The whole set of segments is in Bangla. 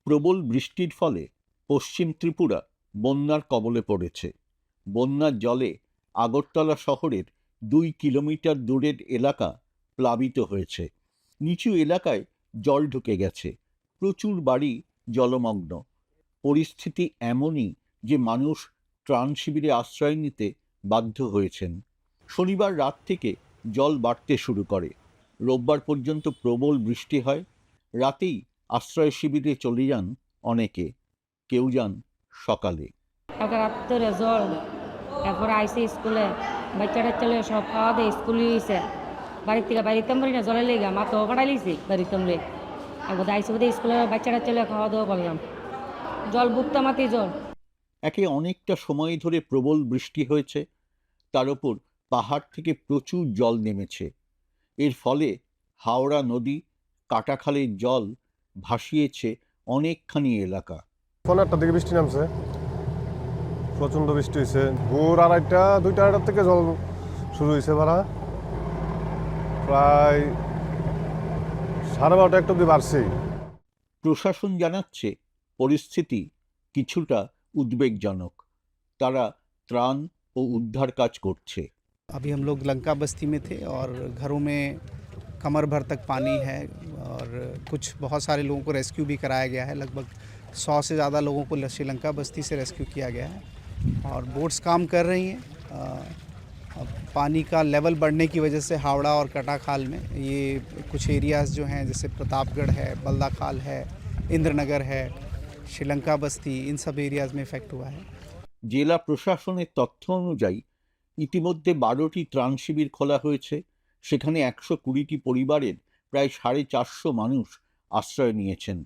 প্রবল বৃষ্টির ফলে পশ্চিম ত্রিপুরা বন্যার কবলে পড়েছে। বন্যার জলে আগরতলা শহরের 2 কিলোমিটার দূরের এলাকা প্লাবিত হয়েছে। নিচু এলাকায় জল ঢুকে গেছে, প্রচুর বাড়ি জলমগ্ন। পরিস্থিতি এমনই যে মানুষ ত্রাণ শিবিরে আশ্রয় নিতে বাধ্য হয়েছেন। শনিবার রাত থেকে জল বাড়তে শুরু করে। রোববার পর্যন্ত প্রবল বৃষ্টি হয়। রাতেই আশ্রয় শিবিরে চলে যান অনেকে, কেউ যান সকালে। জল তারপরে আইসি স্কুলে বাচ্চাটা চলে সব খাওয়া দিয়ে স্কুলে গেছে বাড়ির থেকে বাড়িতে পারি না জলে লেগে মা তো পাঠাই লিছি বাড়িতে একবার আইসি বোধ স্কুলে বাচ্চাটা চলে খাওয়া দাওয়া করলাম। জল বুকটা মাতি জল। একে অনেকটা সময় ধরে প্রবল বৃষ্টি হয়েছে, তার উপর পাহাড় থেকে প্রচুর জল নেমেছে। এর ফলে হাওড়া নদী, কাটাখালের জল ভাসিয়েছে অনেকখানি এলাকা। 1:30 দিকে বৃষ্টি নামছে, প্রচণ্ড বৃষ্টি হয়েছে। ভোর 2:30 2:30 থেকে জল শুরু হয়েছে বাড়া, প্রায় 12:30 একটা অব্দি বাড়ছে। প্রশাসন জানাচ্ছে পরিস্থিতি কিছুটা উদ্বেগজনক। তারা ত্রাণ ও উদ্ধার কাজ করছে। अभी हम लोग लंका बस्ती में थे और घरों में कमर भर तक पानी है और कुछ बहुत सारे लोगों को रेस्क्यू भी कराया गया है। लगभग 100 से ज़्यादा लोगों को श्रीलंका बस्ती से रेस्क्यू किया गया है और बोट्स काम कर रही हैं। पानी का लेवल बढ़ने की वजह से हावड़ा और कटाखाल में ये कुछ एरियाज़ जो हैं जैसे प्रतापगढ़ है, बल्दा खाल है, इंद्रनगर है, श्रीलंका बस्ती, इन सब एरियाज़ में इफेक्ट हुआ है। জেলা প্রশাসনের তথ্য অনুযায়ী ইতিমধ্যে 12টি ত্রাণ শিবির খোলা হয়েছে। সেখানে 120টি পরিবারের প্রায় 450 মানুষ আশ্রয় নিয়েছেন।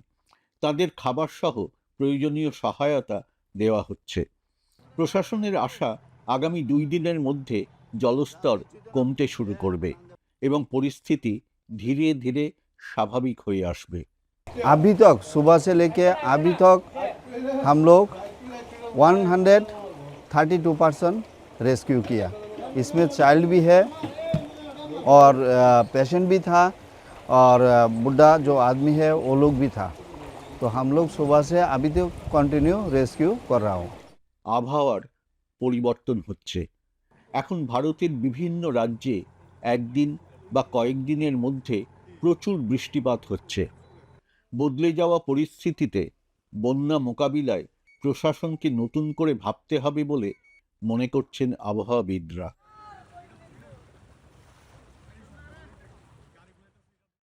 তাদের খাবার সহ প্রয়োজনীয় সহায়তা দেওয়া হচ্ছে। প্রশাসনের আশা আগামী 2 দিনের মধ্যে জলস্তর কমতে শুরু করবে এবং পরিস্থিতি ধীরে ধীরে স্বাভাবিক হয়ে আসবে। अभी तक सुबह से लेके अभी तक हम लोग 132% रेस्क्यू किया। इसमें चाइल्ड भी है और पेशेंट भी था और बुढ़ा जो आदमी है वो लोग भी था। तो हम लोग सुबह से अभी तक कंटिन्यू रेस्क्यू कर रहा हूँ। আবহাওয়ার পরিবর্তন হচ্ছে। এখন ভারতের বিভিন্ন রাজ্যে একদিন বা কয়েকদিনের মধ্যে প্রচুর বৃষ্টিপাত হচ্ছে। বদলে যাওয়া পরিস্থিতিতে বন্যা মোকাবিলায় প্রশাসনকে নতুন করে ভাবতে হবে বলে মনে করছেন আবহাওয়াবিদরা।